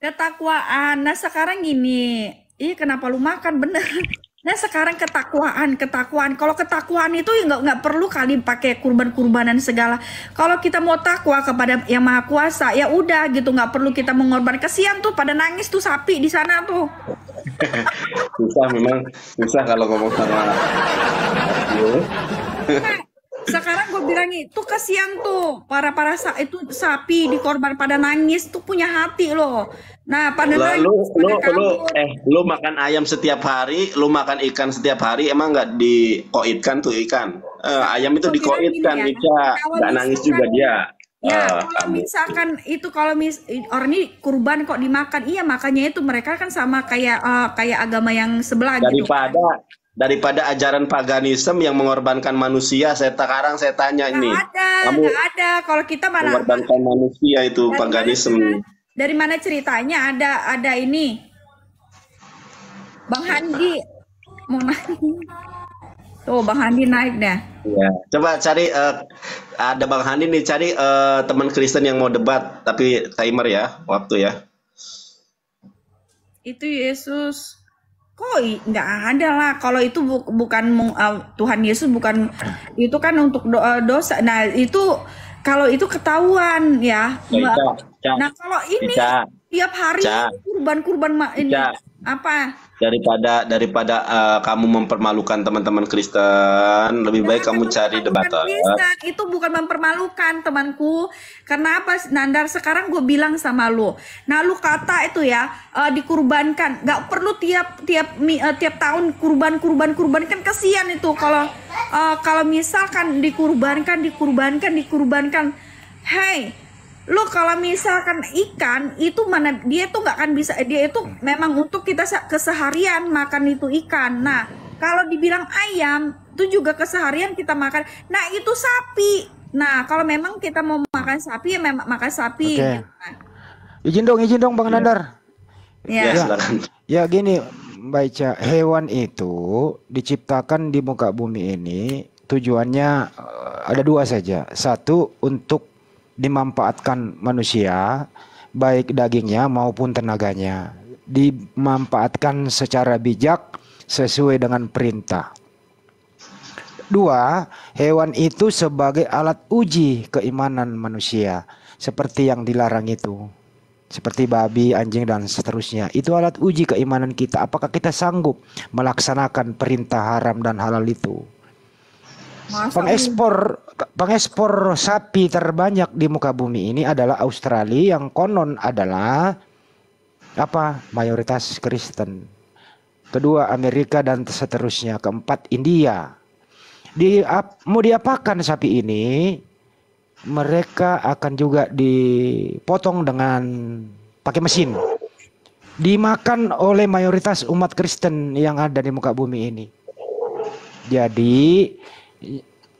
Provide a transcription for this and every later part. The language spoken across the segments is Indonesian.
Ketakwaan. Nah sekarang gini, iya kenapa lu makan bener? Nah sekarang ketakwaan. Kalau ketakwaan itu ya nggak perlu kali pakai kurban-kurbanan segala. Kalau kita mau takwa kepada yang maha kuasa, ya udah gitu, nggak perlu kita mengorbankan. Kasihan tuh pada nangis tuh sapi di sana tuh. Susah memang, susah kalau ngomong sama you. Nah, sekarang gue bilang itu kasihan tuh itu sapi dikorban pada nangis tuh punya hati loh. Nah pada Lalu nangis lu pada lu kabur. lu makan ayam setiap hari, lu makan ikan setiap hari, emang nggak dikoitkan tuh ikan? Ayam Sekarang itu gue bilang gini dikoitkan, ya, Ica. kalau Nggak nangis misalkan juga dia. ya, kalau Kamu. misalkan itu orang ini kurban kok dimakan, iya makanya itu mereka kan sama kayak kayak agama yang sebelah gitu kan. Daripada ajaran paganisme yang mengorbankan manusia, sekarang saya tanya Nggak ini, ada, kamu nggak ada. Kalau kita mana, mengorbankan manusia itu dari mana paganisme. dari mana ceritanya ada ini Bang Handi mau naik. Tuh Bang Handi naik dah. Ya. Coba cari ada Bang Hani nih, cari teman Kristen yang mau debat, tapi timer ya, waktu ya. Itu Yesus. Kok nggak ada lah. Kalau itu bukan Tuhan Yesus bukan itu kan untuk dosa. Nah itu kalau itu ketahuan ya. Ya, Ica, Ica, Nah kalau ini Ica, tiap hari Ica, kurban-kurban ini Ica. apa? Daripada kamu mempermalukan teman-teman Kristen, lebih baik Jangan kamu cari mempermalukan debater. Kristen, itu bukan mempermalukan temanku. Kenapa Nandar sekarang gue bilang sama lu. Nah lu kata itu ya dikurbankan, nggak perlu tiap tahun kurban kan kasihan itu kalau misalkan dikurbankan. Hey, lu kalau misalkan ikan itu mana dia tuh nggak akan bisa, dia itu memang untuk kita keseharian makan itu ikan. Nah kalau dibilang ayam itu juga keseharian kita makan. Nah itu sapi. Nah kalau memang kita mau makan sapi ya memang makan sapi Oke. gitu kan. Izin dong Bang Ya, Nandar. ya Ya. Ya, silakan. ya gini, Mbak Ica, hewan itu diciptakan di muka bumi ini tujuannya ada dua saja. Satu, untuk dimanfaatkan manusia, baik dagingnya maupun tenaganya. Dimanfaatkan secara bijak sesuai dengan perintah. Dua, hewan itu sebagai alat uji keimanan manusia, seperti yang dilarang itu. Seperti babi, anjing, dan seterusnya. Itu alat uji keimanan kita. Apakah kita sanggup melaksanakan perintah haram dan halal itu? Masa iya? Pengekspor sapi terbanyak di muka bumi ini adalah Australia, yang konon adalah mayoritas Kristen. Kedua Amerika dan seterusnya. Keempat India. Mau diapakan sapi ini? Mereka akan juga dipotong dengan pakai mesin. Dimakan oleh mayoritas umat Kristen yang ada di muka bumi ini. Jadi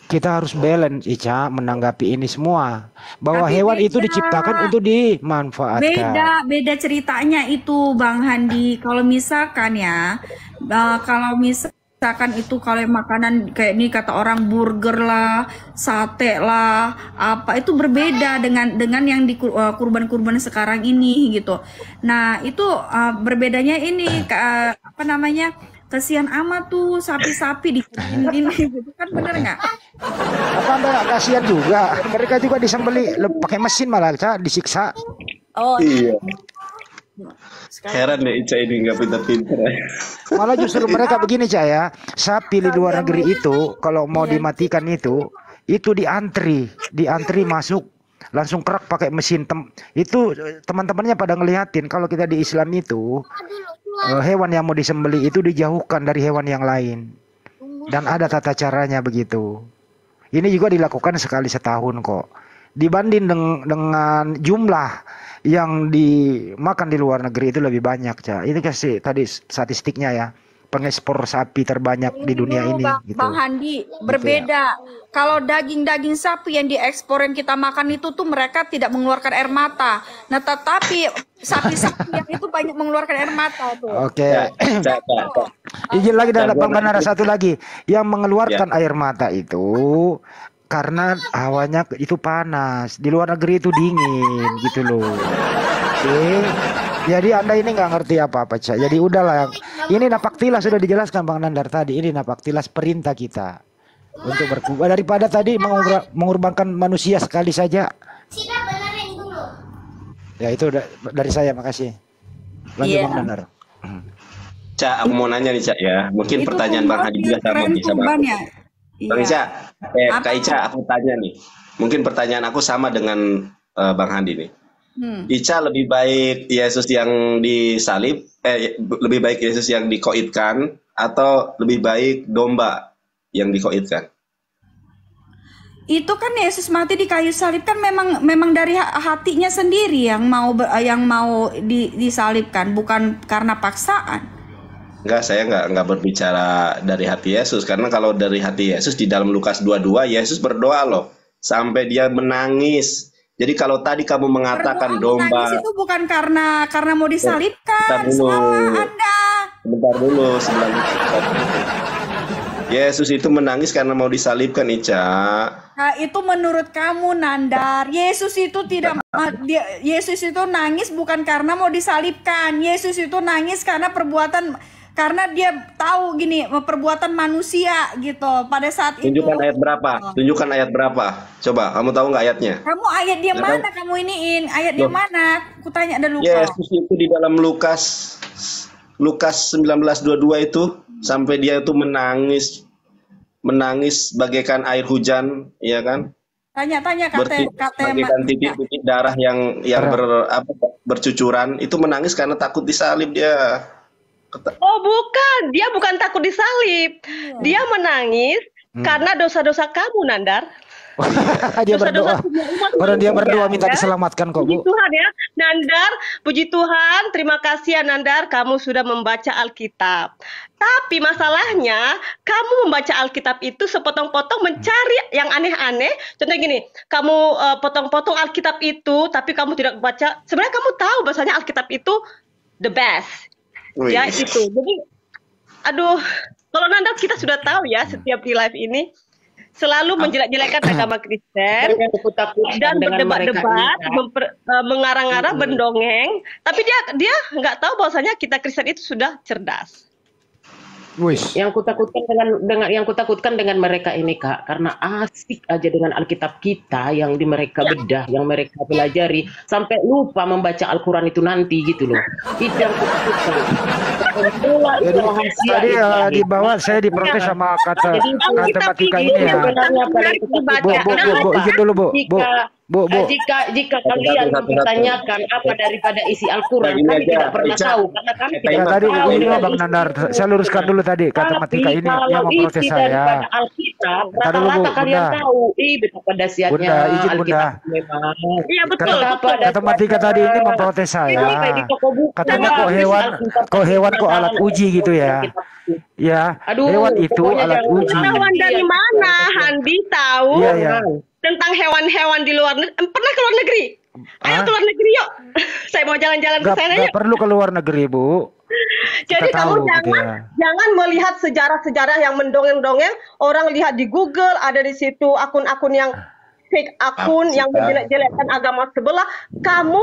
kita harus balance, Ica, menanggapi ini semua. Bahwa Tapi hewan itu beda. diciptakan untuk dimanfaatkan. Beda ceritanya itu Bang Handi. Kalau misalkan itu kalau makanan kayak ini kata orang burger lah, sate lah, apa itu berbeda dengan yang di kurban-kurban sekarang ini gitu. Nah, itu berbedanya ini apa namanya? Kasihan amat tuh sapi-sapi diginiin gini gitu kan bener nggak? Apa Mbak, kasihan juga? Mereka juga disembeli pakai mesin, malah Ca, disiksa. Oh, Iya. sekali. Heran deh Ica ini nggak pinter-pinter ya. Malah justru mereka begini, Ca, ya. Sapi di luar negeri itu kalau mau Iya. dimatikan itu diantri masuk langsung kerak pakai mesin. Itu teman-temannya pada ngeliatin kalau kita di Islam itu hewan yang mau disembeli itu dijauhkan dari hewan yang lain. Dan ada tata caranya begitu. Ini juga dilakukan sekali setahun kok. Dibanding dengan jumlah yang dimakan di luar negeri itu lebih banyak, Ca. Itu kasih tadi statistiknya ya. Pengekspor sapi terbanyak di Ini dunia dulu ini gitu. Bang Handi, Gitu ya. berbeda. Kalau daging-daging sapi yang diekspor yang kita makan itu tuh mereka tidak mengeluarkan air mata. Nah, tetapi sapi-sapi yang itu banyak mengeluarkan air mata tuh. Oke. Ya, Ca, Ca, Ca. Izin lagi dan Ca, gua Bang Banara nanti. satu lagi. Yang Ya, mengeluarkan air mata itu karena hawanya itu panas. Di luar negeri itu dingin gitu loh. Oke. Jadi Anda ini nggak ngerti apa-apa, Cak. Jadi udahlah. Ini napaktilas sudah dijelaskan Bang Nandar tadi. Ini napaktilas perintah kita untuk berkumpul daripada tadi mengorbankan manusia sekali saja. Ya itu dari saya, makasih. Lanjut Bang Nandar. Cak, aku mau nanya nih Cak ya. Mungkin Itu pertanyaan Bang Hadi juga sama nih sama kurban aku. ya? Bang Iya. Ica, Apa Kak Ica, aku tanya nih. Mungkin pertanyaan aku sama dengan Bang Hadi nih. Ica lebih baik Yesus yang disalib, lebih baik Yesus yang dikoitkan atau lebih baik domba yang dikoitkan? Itu kan Yesus mati di kayu salib kan memang dari hatinya sendiri yang mau disalibkan, bukan karena paksaan. Enggak, saya enggak berbicara dari hati Yesus, karena kalau dari hati Yesus di dalam Lukas 22 Yesus berdoa loh sampai dia menangis. Jadi kalau tadi kamu mengatakan Berdoa menangis domba, itu bukan karena mau disalibkan. Salah Anda. sebentar dulu, Yesus itu menangis karena mau disalibkan, Ica. Nah, itu menurut kamu, Nandar. Yesus itu Yesus itu nangis bukan karena mau disalibkan. Yesus itu nangis karena dia tahu gini, perbuatan manusia gitu pada saat itu. Tunjukkan ayat berapa? Tunjukkan ayat berapa? Coba, kamu tahu nggak ayatnya? Kamu ayat dia mana kamu iniin? Ayat dia mana? Kutanya dulu kok. Yesus itu di dalam Lukas 19:22 itu sampai dia itu menangis bagaikan air hujan, ya kan? Tanya Bagaikan titik-titik darah yang bercucuran, itu menangis karena takut disalib dia. Oh bukan, dia bukan takut disalib. Dia menangis karena dosa-dosa kamu, Nandar. Dia berdoa. Orang dia berdoa minta diselamatkan kok, Bu. Puji Tuhan ya, Nandar. Puji Tuhan, terima kasih ya Nandar, kamu sudah membaca Alkitab. Tapi masalahnya, kamu membaca Alkitab itu sepotong-potong mencari yang aneh-aneh. Contohnya gini, kamu potong-potong Alkitab itu, tapi kamu tidak baca. Sebenarnya kamu tahu bahasanya Alkitab itu the best. Ya itu. Jadi, aduh, kalau Nandar kita sudah tahu ya setiap di live ini selalu menjelek-jelekan agama Kristen dan berdebat-debat, mengarang-arang, mendongeng. Tapi dia nggak tahu bahwasanya kita Kristen itu sudah cerdas. Yang kutakutkan dengan mereka ini, Kak, karena asik aja dengan Alkitab kita yang mereka bedah, yang mereka pelajari, sampai lupa membaca Al-Quran itu nanti gitu loh. Itu yang kutakutkan. Jadi tadi di bawah saya diprotes sama kata matematika ini ya. Bu, izin dulu Bu. Jika kalian mempertanyakan apa daripada isi Al-Quran, kami tidak pernah tahu karena kami tidak tadi tahu. ini Bang Nandar, saya luruskan dulu tadi kata matematika ini yang memprotes saya. Alkitab, rata-rata kalian tahu, betapa dahsyatnya Bunda, izin Bunda. Alkitab memang. Iya betul. Kata matematika tadi ini memprotes saya. Katanya kok hewan kok alat uji gitu ya. Ya, hewan itu alat uji. Hewan dari mana Handi tahu tentang hewan-hewan di luar negeri? Pernah ke luar negeri? Ayo ke luar negeri yuk. Saya mau jalan-jalan ke sana yuk. Gak perlu ke luar negeri, Bu. Jadi kamu jangan melihat sejarah-sejarah yang mendongeng-dongeng. Orang lihat di Google, ada di situ akun-akun yang fake akun yang menjelek-jelekkan agama sebelah. Kamu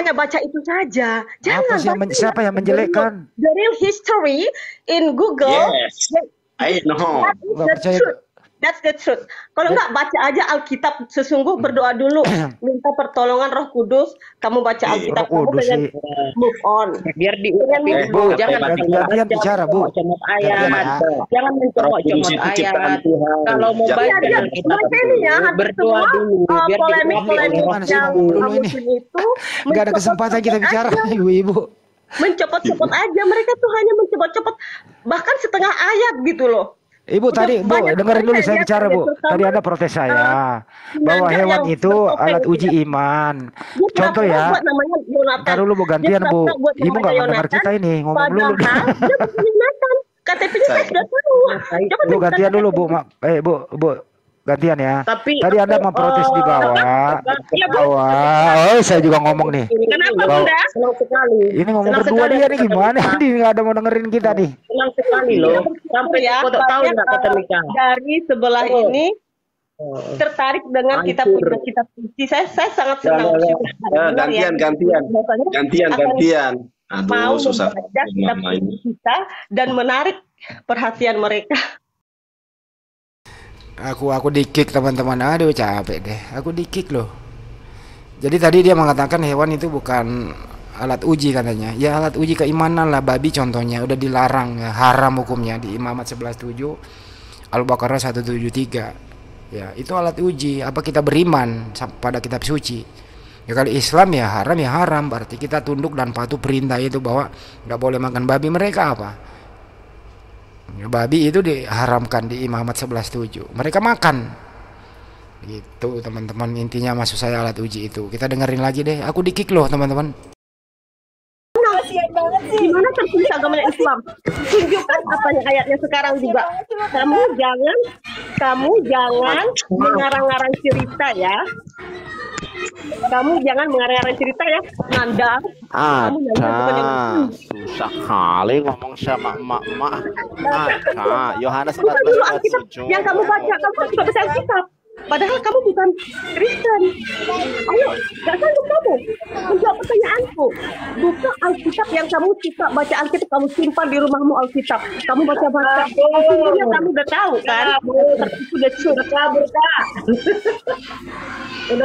hanya baca itu saja. Jangan siapa yang menjelekkan? The real history in Google. Yes, I know. That's the truth. Kalau nggak baca aja Alkitab sesungguh, berdoa dulu, minta pertolongan Roh Kudus. Kamu baca Alkitab, kamu pengen move on. Biar diulangi, Bu. Jangan bicara, Bu. Comot ayat. Jangan mencomot ayat. Kalau mau baca berdoa dulu. Biar polemik yang muslim itu nggak ada kesempatan kita bicara, Ibu-ibu. Mencopot-copot aja. Mereka tuh hanya mencopot-copot bahkan setengah ayat gitu loh. Ibu tadi, Bu, dengerin dulu saya bicara, Bu. Tadi ada protes saya bahwa hewan itu alat uji iman. Contoh ya. Ntar dulu, Bu, gantian, Bu. Ibu nggak mendengar kita ini, ngomong dulu. KTP-nya saya sudah tahu. Bu, gantian dulu, Bu. Bu, gantian ya. Tadi Anda memprotes di bawah. Saya juga ngomong nih. Kenapa, Bunda? Senang sekali. Ini ngomong berdua dia nih gimana? Dia nggak ada mau dengerin kita nih. Senang sekali loh. Sampai tahu nggak kata Mika? Dari sebelah ini tertarik dengan kitab suci. Saya sangat senang. Gantian. Mau susah. membaca kitab suci kita dan menarik perhatian mereka. Aku di-kick teman-teman. Aduh capek deh. Aku di-kick loh. Jadi tadi dia mengatakan hewan itu bukan alat uji katanya. Ya alat uji keimanan lah, babi contohnya udah dilarang ya, haram hukumnya di Imamat 11:7, Al-Baqarah 173. Ya, itu alat uji apa kita beriman pada kitab suci. Ya kalau Islam ya haram, berarti kita tunduk dan patuh perintah itu bahwa nggak boleh makan babi. Mereka apa? Ya, babi itu diharamkan di Imamat 11:7. Mereka makan. Gitu teman-teman, intinya maksud saya alat uji itu. Kita dengerin lagi deh. Aku di-kick loh teman-teman. Gimana tertulis agamanya Islam? Tunjukkan apanya ayatnya sekarang juga. Kamu jangan mengarang-arang cerita ya. Kamu jangan mengarang-arang cerita ya, Nanda. Susah kali ngomong sama emak-emak. Yohanes 14:7. Yang kamu baca, kamu juga baca Alkitab. Padahal kamu bukan Kristen. Ayo, gak sanggup kamu menjawab pertanyaanku. Buka Alkitab yang kamu suka baca. Alkitab kamu simpan di rumahmu Alkitab. Kamu baca-baca. Sesungguhnya kamu udah tahu kan? Udah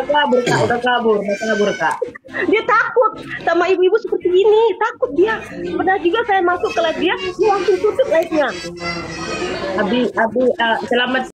kabur kak. Udah kabur kak. Dia takut sama ibu-ibu seperti ini. Takut dia. Padahal juga saya masuk kelas dia langsung tutup live-nya. Abi, selamat